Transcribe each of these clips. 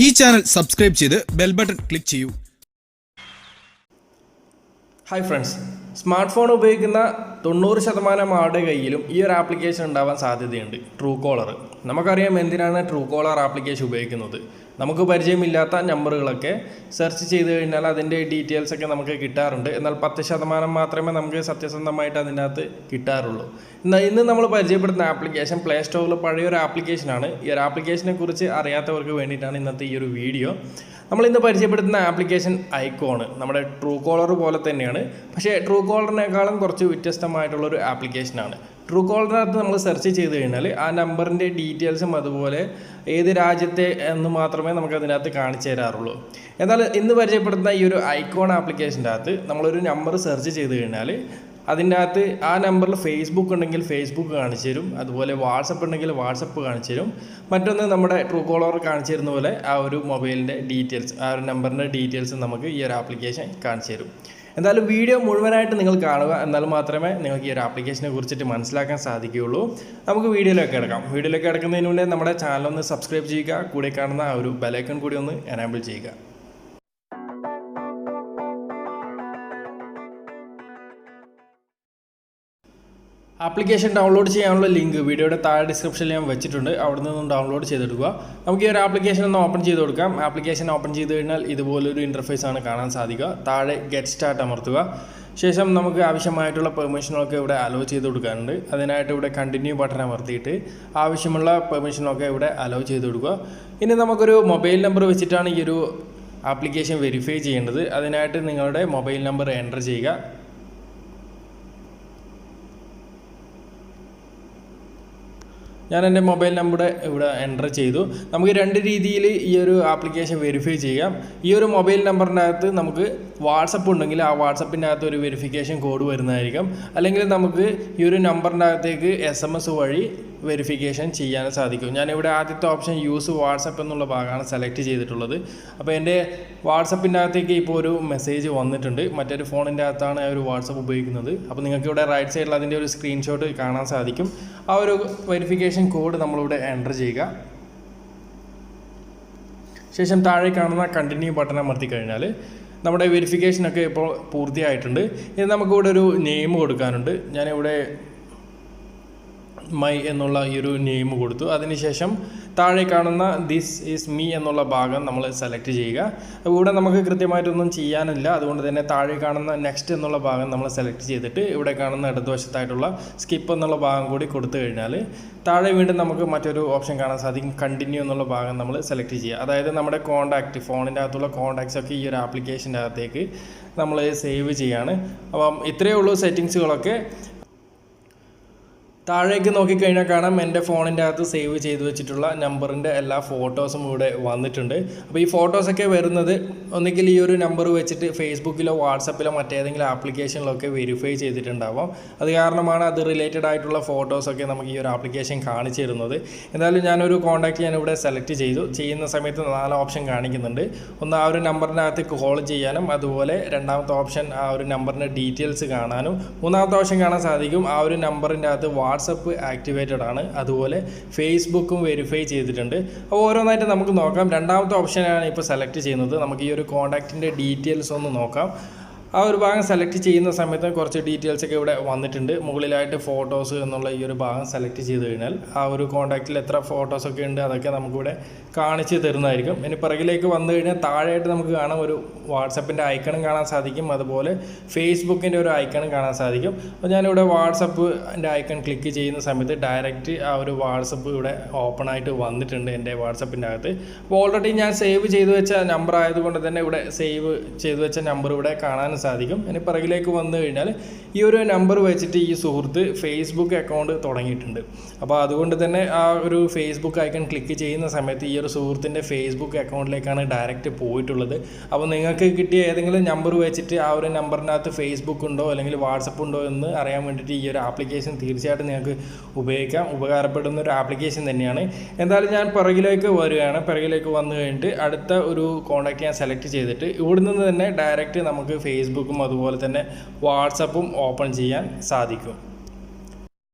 ഈ channel subscribe ചെയ്ത് bell button click ചെയ്യൂ. ഹായ് ഫ്രണ്ട്സ്, സ്മാർട്ട് ഫോൺ ഉപയോഗിക്കുന്ന 90% ആളുടെ കയ്യിലും ഈ ഒരു ആപ്ലിക്കേഷൻ ഉണ്ടാവാൻ സാധ്യതയുണ്ട്. True collar. നമുക്കറിയാം എന്തിനാണ് ട്രൂ കോളർ ആപ്ലിക്കേഷൻ ഉപയോഗിക്കുന്നത്. നമുക്ക് പരിചയമില്ലാത്ത നമ്പറുകളൊക്കെ സെർച്ച് ചെയ്ത് കഴിഞ്ഞാൽ അതിൻ്റെ ഡീറ്റെയിൽസ് ഒക്കെ നമുക്ക് കിട്ടാറുണ്ട്. എന്നാൽ 10% മാത്രമേ നമുക്ക് സത്യസന്ധമായിട്ട് അതിനകത്ത് കിട്ടാറുള്ളൂ. എന്നാൽ ഇന്ന് നമ്മൾ പരിചയപ്പെടുന്ന ആപ്ലിക്കേഷൻ പ്ലേ സ്റ്റോറിൽ പഴയൊരു ആപ്ലിക്കേഷനാണ്. ഈ ഒരു ആപ്ലിക്കേഷനെ കുറിച്ച് അറിയാത്തവർക്ക് വേണ്ടിയിട്ടാണ് ഇന്നത്തെ ഈ ഒരു വീഡിയോ. നമ്മളിന്ന് പരിചയപ്പെടുത്തുന്ന ആപ്ലിക്കേഷൻ ഐക്കോൺ നമ്മുടെ ട്രൂ കോളർ പോലെ തന്നെയാണ്. പക്ഷേ ട്രൂ കോളറിനേക്കാളും കുറച്ച് വ്യത്യസ്തമായിട്ടുള്ളൊരു ആപ്ലിക്കേഷനാണ്. ട്രൂ കോളറിനകത്ത് നമ്മൾ സെർച്ച് ചെയ്ത് കഴിഞ്ഞാൽ ആ നമ്പറിൻ്റെ ഡീറ്റെയിൽസും അതുപോലെ ഏത് രാജ്യത്തെ എന്ന് മാത്രമേ നമുക്ക് അതിനകത്ത് കാണിച്ചു തരാറുള്ളൂ. എന്നാൽ ഇന്ന് പരിചയപ്പെടുത്തുന്ന ഈ ഒരു ഐക്കോൺ ആപ്ലിക്കേഷൻ്റെ അകത്ത് നമ്മളൊരു നമ്പർ സെർച്ച് ചെയ്ത് കഴിഞ്ഞാൽ അതിൻ്റെ അകത്ത് ആ നമ്പറിൽ ഫേസ്ബുക്ക് ഉണ്ടെങ്കിൽ ഫേസ്ബുക്ക് കാണിച്ചു തരും, അതുപോലെ വാട്സപ്പ് ഉണ്ടെങ്കിൽ വാട്സപ്പ് കാണിച്ചു തരും. മറ്റൊന്ന് നമ്മുടെ ട്രൂ കോളർ കാണിച്ചു തരുന്ന പോലെ ആ ഒരു മൊബൈലിൻ്റെ ഡീറ്റെയിൽസ്, ആ ഒരു നമ്പറിൻ്റെ ഡീറ്റെയിൽസ് നമുക്ക് ഈ ഒരു ആപ്ലിക്കേഷൻ കാണിച്ചു തരും. എന്തായാലും വീഡിയോ മുഴുവനായിട്ട് നിങ്ങൾ കാണുക, എന്നാൽ മാത്രമേ നിങ്ങൾക്ക് ഈ ഒരു ആപ്ലിക്കേഷനെ കുറിച്ചിട്ട് മനസ്സിലാക്കാൻ സാധിക്കുകയുള്ളൂ. നമുക്ക് വീഡിയോയിലേക്ക് കിടക്കാം. വീഡിയോയിലേക്ക് കിടക്കുന്നതിന് മുന്നേ നമ്മുടെ ചാനൽ ഒന്ന് സബ്സ്ക്രൈബ് ചെയ്യുക, കൂടെ കാണുന്ന ആ ഒരു ബെലൈക്കൺ കൂടി ഒന്ന് എനേബിൾ ചെയ്യുക. ആപ്ലിക്കേഷൻ ഡൗൺലോഡ് ചെയ്യാനുള്ള ലിങ്ക് വീഡിയോയുടെ താഴെ ഡിസ്ക്രിപ്ഷനിൽ ഞാൻ വെച്ചിട്ടുണ്ട്. അവിടെ നിന്നും ഡൗൺലോഡ് ചെയ്തെടുക്കുക. നമുക്ക് ഈ ഒരു ആപ്ലിക്കേഷൻ ഒന്ന് ഓപ്പൺ ചെയ്ത് കൊടുക്കാം. ആപ്ലിക്കേഷൻ ഓപ്പൺ ചെയ്ത് കഴിഞ്ഞാൽ ഇതുപോലൊരു ഇൻ്റർഫേസ് ആണ് കാണാൻ സാധിക്കുക. താഴെ ഗെറ്റ് സ്റ്റാർട്ട് അമർത്തുക. ശേഷം നമുക്ക് ആവശ്യമായിട്ടുള്ള പെർമിഷനൊക്കെ ഇവിടെ അലോ ചെയ്ത് കൊടുക്കാനുണ്ട്. അതിനായിട്ട് ഇവിടെ കണ്ടിന്യൂ ബട്ടൺ അമർത്തിയിട്ട് ആവശ്യമുള്ള പെർമിഷനൊക്കെ ഇവിടെ അലോ ചെയ്ത് കൊടുക്കുക. ഇനി നമുക്കൊരു മൊബൈൽ നമ്പർ വെച്ചിട്ടാണ് ഈ ഒരു ആപ്ലിക്കേഷൻ വെരിഫൈ ചെയ്യേണ്ടത്. അതിനായിട്ട് നിങ്ങളുടെ മൊബൈൽ നമ്പർ എൻ്റർ ചെയ്യുക. ഞാൻ എൻ്റെ മൊബൈൽ നമ്പർ ഇവിടെ എൻ്റർ ചെയ്തു. നമുക്ക് രണ്ട് രീതിയിൽ ഈ ഒരു ആപ്ലിക്കേഷൻ വെരിഫൈ ചെയ്യാം. ഈ ഒരു മൊബൈൽ നമ്പറിൻ്റെ അകത്ത് നമുക്ക് വാട്സപ്പ് ഉണ്ടെങ്കിൽ ആ വാട്സപ്പിൻ്റെ അകത്ത് ഒരു വെരിഫിക്കേഷൻ കോഡ് വരുന്നതായിരിക്കും. അല്ലെങ്കിൽ നമുക്ക് ഈ ഒരു നമ്പറിൻ്റെ അകത്തേക്ക് SMS വഴി വെരിഫിക്കേഷൻ ചെയ്യാൻ സാധിക്കും. ഞാനിവിടെ ആദ്യത്തെ ഓപ്ഷൻ യൂസ് വാട്സപ്പ് എന്നുള്ള ഭാഗമാണ് സെലക്ട് ചെയ്തിട്ടുള്ളത്. അപ്പോൾ എൻ്റെ വാട്സപ്പിൻ്റെ അകത്തേക്ക് ഇപ്പോൾ ഒരു മെസ്സേജ് വന്നിട്ടുണ്ട്. മറ്റൊരു ഫോണിൻ്റെ അകത്താണ് ആ ഒരു വാട്സപ്പ് ഉപയോഗിക്കുന്നത്. അപ്പോൾ നിങ്ങൾക്ക് ഇവിടെ റൈറ്റ് സൈഡിൽ അതിൻ്റെ ഒരു സ്ക്രീൻഷോട്ട് കാണാൻ സാധിക്കും. ആ ഒരു വെരിഫിക്കേഷൻ കോഡ് നമ്മളിവിടെ എൻ്റർ ചെയ്യുക. ശേഷം താഴെ കാണുന്ന കണ്ടിന്യൂ ബട്ടൺ അമർത്തി കഴിഞ്ഞാൽ നമ്മുടെ വെരിഫിക്കേഷനൊക്കെ ഇപ്പോൾ പൂർത്തിയായിട്ടുണ്ട്. ഇനി നമുക്കിവിടെ ഒരു നെയിം കൊടുക്കാനുണ്ട്. ഞാനിവിടെ മൈ എന്നുള്ള ഈ ഒരു നെയിം കൊടുത്തു. അതിനുശേഷം താഴെ കാണുന്ന ദിസ് ഈസ് മീ എന്നുള്ള ഭാഗം നമ്മൾ സെലക്ട് ചെയ്യുക. അപ്പോൾ ഇവിടെ നമുക്ക് കൃത്യമായിട്ടൊന്നും ചെയ്യാനില്ല. അതുകൊണ്ട് തന്നെ താഴെ കാണുന്ന നെക്സ്റ്റ് എന്നുള്ള ഭാഗം നമ്മൾ സെലക്ട് ചെയ്തിട്ട് ഇവിടെ കാണുന്ന ഇടതുവശത്തായിട്ടുള്ള സ്കിപ്പ് എന്നുള്ള ഭാഗം കൂടി കൊടുത്തു കഴിഞ്ഞാൽ താഴെ വീണ്ടും നമുക്ക് മറ്റൊരു ഓപ്ഷൻ കാണാൻ സാധിക്കും. കണ്ടിന്യൂ എന്നുള്ള ഭാഗം നമ്മൾ സെലക്ട് ചെയ്യുക. അതായത് നമ്മുടെ കോൺടാക്റ്റ്, ഫോണിൻ്റെ അകത്തുള്ള കോൺടാക്ട്സ് ഒക്കെ ഈ ഒരു ആപ്ലിക്കേഷൻ്റെ അകത്തേക്ക് നമ്മൾ സേവ് ചെയ്യാണ്. അപ്പം ഇത്രയേ ഉള്ളൂ സെറ്റിങ്സുകളൊക്കെ. താഴേക്ക് നോക്കിക്കഴിഞ്ഞാൽ കാണാം എൻ്റെ ഫോണിൻ്റെ അകത്ത് സേവ് ചെയ്ത് വെച്ചിട്ടുള്ള നമ്പറിൻ്റെ എല്ലാ ഫോട്ടോസും ഇവിടെ വന്നിട്ടുണ്ട്. അപ്പോൾ ഈ ഫോട്ടോസൊക്കെ വരുന്നത് ഒന്നുകിൽ ഈ ഒരു നമ്പർ വെച്ചിട്ട് ഫേസ്ബുക്കിലോ വാട്സപ്പിലോ മറ്റേതെങ്കിലും ആപ്ലിക്കേഷനിലൊക്കെ വെരിഫൈ ചെയ്തിട്ടുണ്ടാവാം. അത് കാരണമാണ് അത് റിലേറ്റഡ് ആയിട്ടുള്ള ഫോട്ടോസൊക്കെ നമുക്ക് ഈ ഒരു ആപ്ലിക്കേഷൻ കാണിച്ചു തരുന്നത്. എന്തായാലും ഞാനൊരു കോൺടാക്റ്റ് ഞാനിവിടെ സെലക്ട് ചെയ്തു. ചെയ്യുന്ന സമയത്ത് 4 ഓപ്ഷൻ കാണിക്കുന്നുണ്ട്. ഒന്ന് ആ ഒരു നമ്പറിനകത്ത് കോൾ ചെയ്യാനും, അതുപോലെ രണ്ടാമത്തെ ഓപ്ഷൻ ആ ഒരു നമ്പറിൻ്റെ ഡീറ്റെയിൽസ് കാണാനും, മൂന്നാമത്തെ ഓപ്ഷൻ കാണാൻ സാധിക്കും ആ ഒരു നമ്പറിൻ്റെ അകത്ത് വാട്സപ്പ് ആക്ടിവേറ്റഡ് ആണ്, അതുപോലെ ഫേസ്ബുക്കും വെരിഫൈ ചെയ്തിട്ടുണ്ട്. അപ്പോൾ ഓരോന്നായിട്ട് നമുക്ക് നോക്കാം. രണ്ടാമത്തെ ഓപ്ഷനാണ് ഇപ്പോൾ സെലക്ട് ചെയ്യുന്നത്. നമുക്ക് ഈ ഒരു കോൺടാക്റ്റിൻ്റെ ഡീറ്റെയിൽസ് ഒന്ന് നോക്കാം. ആ ഒരു ഭാഗം സെലക്ട് ചെയ്യുന്ന സമയത്ത് കുറച്ച് ഡീറ്റെയിൽസൊക്കെ ഇവിടെ വന്നിട്ടുണ്ട്. മുകളിലായിട്ട് ഫോട്ടോസ് എന്നുള്ള ഈ ഒരു ഭാഗം സെലക്ട് ചെയ്ത് കഴിഞ്ഞാൽ ആ ഒരു കോൺടാക്റ്റിൽ എത്ര ഫോട്ടോസൊക്കെ ഉണ്ട് അതൊക്കെ നമുക്കിവിടെ കാണിച്ച് തരുന്നതായിരിക്കും. ഇനി പിറകിലേക്ക് വന്നു കഴിഞ്ഞാൽ താഴെയായിട്ട് നമുക്ക് കാണാം ഒരു വാട്സപ്പിൻ്റെ ഐക്കണും കാണാൻ സാധിക്കും, അതുപോലെ ഫേസ്ബുക്കിൻ്റെ ഒരു ഐക്കണും കാണാൻ സാധിക്കും. അപ്പോൾ ഞാനിവിടെ വാട്സപ്പിൻ്റെ ഐക്കൺ ക്ലിക്ക് ചെയ്യുന്ന സമയത്ത് ഡയറക്റ്റ് ആ ഒരു വാട്സപ്പ് ഇവിടെ ഓപ്പൺ ആയിട്ട് വന്നിട്ടുണ്ട് എൻ്റെ വാട്സപ്പിൻ്റെ അകത്ത്. അപ്പോൾ ഓൾറെഡി ഞാൻ സേവ് ചെയ്ത് വെച്ച നമ്പർ ആയതുകൊണ്ട് തന്നെ ഇവിടെ സേവ് ചെയ്ത് വെച്ച നമ്പർ ഇവിടെ കാണാൻ സാധിക്കും. ഇനി പിറകിലേക്ക് വന്നു കഴിഞ്ഞാൽ ഈ ഒരു നമ്പർ വെച്ചിട്ട് ഈ സുഹൃത്ത് ഫേസ്ബുക്ക് അക്കൗണ്ട് തുടങ്ങിയിട്ടുണ്ട്. അപ്പോൾ അതുകൊണ്ട് തന്നെ ആ ഒരു ഫേസ്ബുക്ക് ഐക്കൺ ക്ലിക്ക് ചെയ്യുന്ന സമയത്ത് ഈ ഒരു സുഹൃത്തിൻ്റെ ഫേസ്ബുക്ക് അക്കൗണ്ടിലേക്കാണ് ഡയറക്റ്റ് പോയിട്ടുള്ളത്. അപ്പോൾ നിങ്ങൾക്ക് കിട്ടിയ ഏതെങ്കിലും നമ്പർ വെച്ചിട്ട് ആ ഒരു നമ്പറിനകത്ത് ഫേസ്ബുക്ക് ഉണ്ടോ അല്ലെങ്കിൽ വാട്സപ്പ് ഉണ്ടോ എന്ന് അറിയാൻ വേണ്ടിയിട്ട് ഈ ഒരു ആപ്ലിക്കേഷൻ തീർച്ചയായിട്ടും നിങ്ങൾക്ക് ഉപയോഗിക്കാം. ഉപകാരപ്പെടുന്ന ഒരു ആപ്ലിക്കേഷൻ തന്നെയാണ്. എന്തായാലും ഞാൻ പിറകിലേക്ക് വരികയാണ്. പിറകിലേക്ക് വന്നു കഴിഞ്ഞിട്ട് അടുത്ത ഒരു കോൺടാക്റ്റ് ഞാൻ സെലക്ട് ചെയ്തിട്ട് ഇവിടെ നിന്ന് തന്നെ ഡയറക്റ്റ് നമുക്ക് ഫേസ്ബുക്കും അതുപോലെ തന്നെ വാട്സപ്പും ഓപ്പൺ ചെയ്യാൻ സാധിക്കും.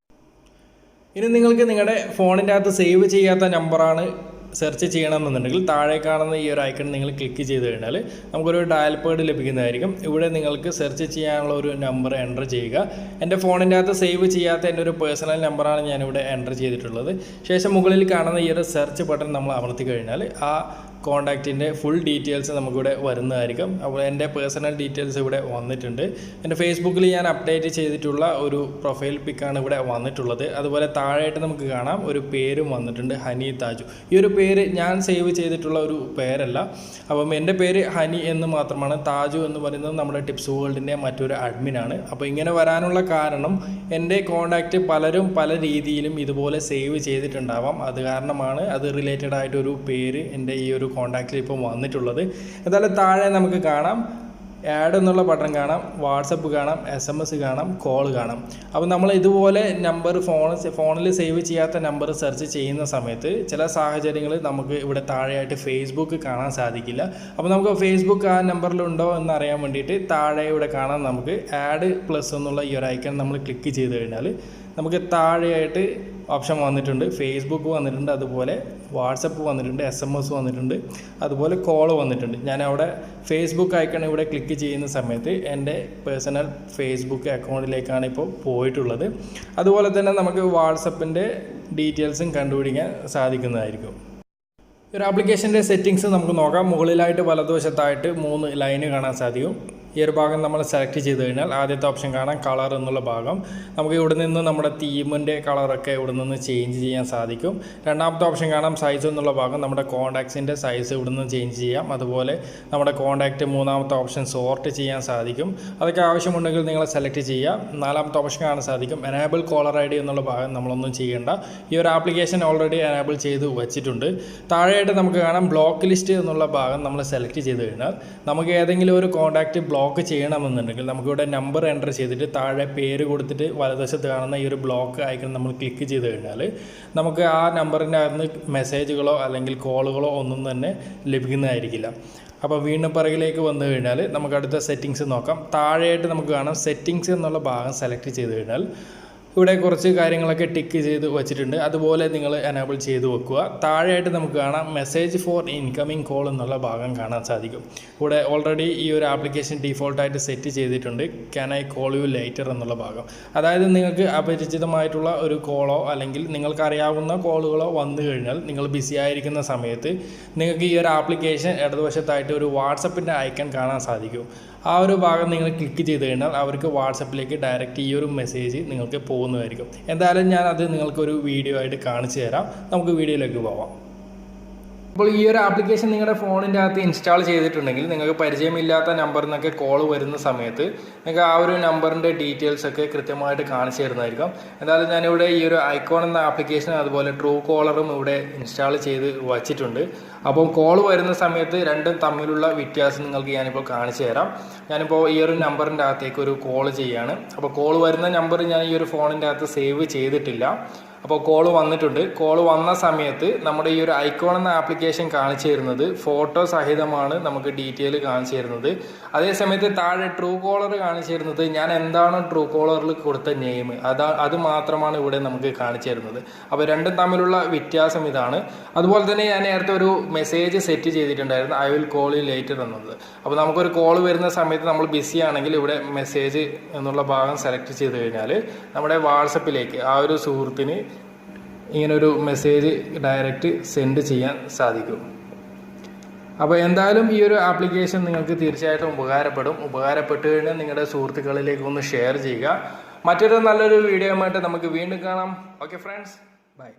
ഇനി നിങ്ങൾക്ക് നിങ്ങളുടെ ഫോണിൻ്റെ അകത്ത് സേവ് ചെയ്യാത്ത നമ്പറാണ് സെർച്ച് ചെയ്യണമെന്നുണ്ടെങ്കിൽ താഴെ കാണുന്ന ഈ ഒരു ഐക്കൺ നിങ്ങൾ ക്ലിക്ക് ചെയ്ത് കഴിഞ്ഞാൽ നമുക്കൊരു ഡയൽ പേഡ് ലഭിക്കുന്നതായിരിക്കും. ഇവിടെ നിങ്ങൾക്ക് സെർച്ച് ചെയ്യാനുള്ള ഒരു നമ്പർ എൻ്റർ ചെയ്യുക. എൻ്റെ ഫോണിൻ്റെ അകത്ത് സേവ് ചെയ്യാത്ത എൻ്റെ ഒരു പേഴ്സണൽ നമ്പറാണ് ഞാനിവിടെ എൻ്റർ ചെയ്തിട്ടുള്ളത്. ശേഷം മുകളിൽ കാണുന്ന ഈ ഒരു സെർച്ച് ബട്ടൺ നമ്മൾ അമർത്തി കഴിഞ്ഞാൽ ആ കോൺടാക്റ്റിൻ്റെ ഫുൾ ഡീറ്റെയിൽസ് നമുക്കിവിടെ വരുന്നതായിരിക്കും. അപ്പോൾ എൻ്റെ പേഴ്സണൽ ഡീറ്റെയിൽസ് ഇവിടെ വന്നിട്ടുണ്ട്. എൻ്റെ ഫേസ്ബുക്കിൽ ഞാൻ അപ്ഡേറ്റ് ചെയ്തിട്ടുള്ള ഒരു പ്രൊഫൈൽ പിക്കാണ് ഇവിടെ വന്നിട്ടുള്ളത്. അതുപോലെ താഴെയായിട്ട് നമുക്ക് കാണാം ഒരു പേരും വന്നിട്ടുണ്ട്, ഹനി താജു. ഈ ഒരു പേര് ഞാൻ സേവ് ചെയ്തിട്ടുള്ള ഒരു പേരല്ല. അപ്പം എൻ്റെ പേര് ഹനി എന്ന് മാത്രമാണ്. താജു എന്ന് പറയുന്നത് നമ്മുടെ ടിപ്സ് വേൾഡിൻ്റെ മറ്റൊരു അഡ്മിനാണ്. അപ്പോൾ ഇങ്ങനെ വരാനുള്ള കാരണം എൻ്റെ കോൺടാക്റ്റ് പലരും പല രീതിയിലും ഇതുപോലെ സേവ് ചെയ്തിട്ടുണ്ടാവാം. അത് കാരണമാണ് അത് റിലേറ്റഡ് ആയിട്ടൊരു പേര് എൻ്റെ ഈ ഒരു കോൺടാക്റ്റിൽ ഇപ്പോൾ വന്നിട്ടുള്ളത്. എന്തായാലും താഴെ നമുക്ക് കാണാം ആഡ് എന്നുള്ള ബട്ടൺ കാണാം, വാട്സപ്പ് കാണാം, SMS കാണാം, കോൾ കാണാം. അപ്പോൾ നമ്മൾ ഇതുപോലെ നമ്പർ ഫോണിൽ സേവ് ചെയ്യാത്ത നമ്പർ സെർച്ച് ചെയ്യുന്ന സമയത്ത് ചില സാഹചര്യങ്ങളിൽ നമുക്ക് ഇവിടെ താഴെയായിട്ട് ഫേസ്ബുക്ക് കാണാൻ സാധിക്കില്ല. അപ്പോൾ നമുക്ക് ഫേസ്ബുക്ക് ആ നമ്പറിലുണ്ടോ എന്ന് അറിയാൻ വേണ്ടിയിട്ട് താഴെ ഇവിടെ കാണാൻ നമുക്ക് ആഡ് പ്ലസ് എന്നുള്ള ഈ ഒരു ഐക്കൺ നമ്മൾ ക്ലിക്ക് ചെയ്ത് കഴിഞ്ഞാൽ നമുക്ക് താഴെയായിട്ട് ഓപ്ഷൻ വന്നിട്ടുണ്ട്. ഫേസ്ബുക്ക് വന്നിട്ടുണ്ട്, അതുപോലെ വാട്സപ്പ് വന്നിട്ടുണ്ട്, SMS വന്നിട്ടുണ്ട്, അതുപോലെ കോൾ വന്നിട്ടുണ്ട്. ഞാൻ അവിടെ ഫേസ്ബുക്ക് ഐക്കൺ ഇവിടെ ക്ലിക്ക് ചെയ്യുന്ന സമയത്ത് എൻ്റെ പേഴ്സണൽ ഫേസ്ബുക്ക് അക്കൗണ്ടിലേക്കാണ് ഇപ്പോൾ പോയിട്ടുള്ളത്. അതുപോലെ തന്നെ നമുക്ക് വാട്സപ്പിൻ്റെ ഡീറ്റെയിൽസും കണ്ടുപിടിക്കാൻ സാധിക്കുന്നതായിരിക്കും. ഒരു ആപ്ലിക്കേഷൻ്റെ സെറ്റിങ്സ് നമുക്ക് നോക്കാം. മുകളിലായിട്ട് വലതുവശത്തായിട്ട് 3 ലൈന് കാണാൻ സാധിക്കും. ഈ ഒരു ഭാഗം നമ്മൾ സെലക്ട് ചെയ്ത് കഴിഞ്ഞാൽ ആദ്യത്തെ ഓപ്ഷൻ കാണാം കളർ എന്നുള്ള ഭാഗം. നമുക്ക് ഇവിടെ നിന്ന് നമ്മുടെ തീമിൻ്റെ കളറൊക്കെ ഇവിടെ നിന്ന് ചേഞ്ച് ചെയ്യാൻ സാധിക്കും. രണ്ടാമത്തെ ഓപ്ഷൻ കാണാം സൈസ് എന്നുള്ള ഭാഗം. നമ്മുടെ കോൺടാക്ട്സിൻ്റെ സൈസ് ഇവിടെ നിന്ന് ചേഞ്ച് ചെയ്യാം. അതുപോലെ നമ്മുടെ കോൺടാക്റ്റ് മൂന്നാമത്തെ ഓപ്ഷൻ സോർട്ട് ചെയ്യാൻ സാധിക്കും. അതൊക്കെ ആവശ്യമുണ്ടെങ്കിൽ നിങ്ങൾ സെലക്ട് ചെയ്യാം. നാലാമത്തെ ഓപ്ഷൻ കാണാൻ സാധിക്കും എനേബിൾ കോളർ ID എന്നുള്ള ഭാഗം നമ്മളൊന്നും ചെയ്യേണ്ട. ഈ ഒരു ആപ്ലിക്കേഷൻ ഓൾറെഡി എനേബിൾ ചെയ്ത് വെച്ചിട്ടുണ്ട്. താഴെയായിട്ട് നമുക്ക് കാണാം ബ്ലോക്ക് ലിസ്റ്റ് എന്നുള്ള ഭാഗം നമ്മൾ സെലക്ട് ചെയ്ത് കഴിഞ്ഞാൽ നമുക്ക് ഏതെങ്കിലും ഒരു കോൺടാക്റ്റ് ബ്ലോക്ക് ചെയ്യണമെന്നുണ്ടെങ്കിൽ നമുക്കിവിടെ നമ്പർ എൻ്റർ ചെയ്തിട്ട് താഴെ പേര് കൊടുത്തിട്ട് വലതുവശത്ത് കാണുന്ന ഈ ഒരു ബ്ലോക്ക് ഐക്കൺ നമ്മൾ ക്ലിക്ക് ചെയ്ത് കഴിഞ്ഞാൽ നമുക്ക് ആ നമ്പറിൻ്റെ അകത്ത് മെസ്സേജുകളോ അല്ലെങ്കിൽ കോളുകളോ ഒന്നും തന്നെ ലഭിക്കുന്നതായിരിക്കില്ല. അപ്പോൾ വീണ്ടും പിറകിലേക്ക് വന്നു കഴിഞ്ഞാൽ നമുക്ക് അടുത്ത സെറ്റിങ്സ് നോക്കാം. താഴെയായിട്ട് നമുക്ക് കാണാം സെറ്റിങ്സ് എന്നുള്ള ഭാഗം സെലക്ട് ചെയ്ത് കഴിഞ്ഞാൽ ഇവിടെ കുറച്ച് കാര്യങ്ങളൊക്കെ ടിക്ക് ചെയ്ത് വെച്ചിട്ടുണ്ട്. അതുപോലെ നിങ്ങൾ എനേബിൾ ചെയ്ത് വെക്കുക. താഴെയായിട്ട് നമുക്ക് കാണാം മെസ്സേജ് ഫോർ ഇൻകമിംഗ് കോൾ എന്നുള്ള ഭാഗം കാണാൻ സാധിക്കും. ഇവിടെ ഓൾറെഡി ഈ ഒരു ആപ്ലിക്കേഷൻ ഡീഫോൾട്ടായിട്ട് സെറ്റ് ചെയ്തിട്ടുണ്ട് can I call you later എന്നുള്ള ഭാഗം. അതായത് നിങ്ങൾക്ക് അപരിചിതമായിട്ടുള്ള ഒരു കോളോ അല്ലെങ്കിൽ നിങ്ങൾക്കറിയാവുന്ന കോളുകളോ വന്നു കഴിഞ്ഞാൽ നിങ്ങൾ ബിസി ആയിരിക്കുന്ന സമയത്ത് നിങ്ങൾക്ക് ഈ ഒരു ആപ്ലിക്കേഷൻ ഇടതുവശത്തായിട്ട് ഒരു വാട്സപ്പിൻ്റെ ഐക്കൺ കാണാൻ സാധിക്കും. ആ ഒരു ഭാഗം നിങ്ങൾ ക്ലിക്ക് ചെയ്ത് കഴിഞ്ഞാൽ അവർക്ക് വാട്സപ്പിലേക്ക് ഡയറക്റ്റ് ഈ ഒരു മെസ്സേജ് നിങ്ങൾക്ക് പോകുന്നതായിരിക്കും. എന്തായാലും ഞാൻ അത് നിങ്ങൾക്കൊരു വീഡിയോ ആയിട്ട് കാണിച്ചു തരാം. നമുക്ക് വീഡിയോയിലേക്ക് പോവാം. അപ്പോൾ ഈ ഒരു ആപ്ലിക്കേഷൻ നിങ്ങളുടെ ഫോണിൻ്റെ അകത്ത് ഇൻസ്റ്റാൾ ചെയ്തിട്ടുണ്ടെങ്കിൽ നിങ്ങൾക്ക് പരിചയമില്ലാത്ത നമ്പറിൽ നിന്നൊക്കെ കോൾ വരുന്ന സമയത്ത് നിങ്ങൾക്ക് ആ ഒരു നമ്പറിൻ്റെ ഡീറ്റെയിൽസ് ഒക്കെ കൃത്യമായിട്ട് കാണിച്ചു തരുന്നതായിരിക്കും. എന്തായാലും ഞാനിവിടെ ഈ ഒരു ഐക്കോൺ എന്ന ആപ്ലിക്കേഷൻ അതുപോലെ ട്രൂ കോളറും ഇവിടെ ഇൻസ്റ്റാൾ ചെയ്ത് വച്ചിട്ടുണ്ട്. അപ്പോൾ കോൾ വരുന്ന സമയത്ത് രണ്ടും തമ്മിലുള്ള വ്യത്യാസം നിങ്ങൾക്ക് ഞാനിപ്പോൾ കാണിച്ചു തരാം. ഞാനിപ്പോൾ ഈ ഒരു നമ്പറിൻ്റെ അകത്തേക്ക് ഒരു കോൾ ചെയ്യാണ്. അപ്പോൾ കോൾ വരുന്ന നമ്പർ ഞാൻ ഈ ഒരു ഫോണിൻ്റെ അകത്ത് സേവ് ചെയ്തിട്ടില്ല. അപ്പോൾ കോൾ വന്നിട്ടുണ്ട്. കോൾ വന്ന സമയത്ത് നമ്മുടെ ഈ ഒരു ഐക്കോൺ എന്ന ആപ്ലിക്കേഷൻ കാണിച്ചു തരുന്നത് ഫോട്ടോ സഹിതമാണ് നമുക്ക് ഡീറ്റെയിൽ കാണിച്ചു തരുന്നത്. അതേസമയത്ത് താഴെ ട്രൂ കോളർ കാണിച്ചു തരുന്നത് ഞാൻ എന്താണോ ട്രൂ കോളറിൽ കൊടുത്ത നെയിം അത് മാത്രമാണ് ഇവിടെ നമുക്ക് കാണിച്ചു തരുന്നത്. അപ്പോൾ രണ്ടും തമ്മിലുള്ള വ്യത്യാസം ഇതാണ്. അതുപോലെ തന്നെ ഞാൻ നേരത്തെ ഒരു മെസ്സേജ് സെറ്റ് ചെയ്തിട്ടുണ്ടായിരുന്നു I will call you later എന്നത്. അപ്പോൾ നമുക്കൊരു കോൾ വരുന്ന സമയത്ത് നമ്മൾ ബിസി ആണെങ്കിൽ ഇവിടെ മെസ്സേജ് എന്നുള്ള ഭാഗം സെലക്ട് ചെയ്ത് കഴിഞ്ഞാൽ നമ്മുടെ വാട്സപ്പിലേക്ക് ആ ഒരു സുഹൃത്തിന് ഇങ്ങനൊരു മെസ്സേജ് ഡയറക്റ്റ് സെൻഡ് ചെയ്യാൻ സാധിക്കും. അപ്പോൾ എന്തായാലും ഈ ഒരു ആപ്ലിക്കേഷൻ നിങ്ങൾക്ക് തീർച്ചയായിട്ടും ഉപകാരപ്പെട്ട് കഴിഞ്ഞാൽ നിങ്ങളുടെ സുഹൃത്തുക്കളിലേക്ക് ഒന്ന് ഷെയർ ചെയ്യുക. മറ്റൊരു നല്ലൊരു വീഡിയോയുമായിട്ട് നമുക്ക് വീണ്ടും കാണാം. Okay friends, by.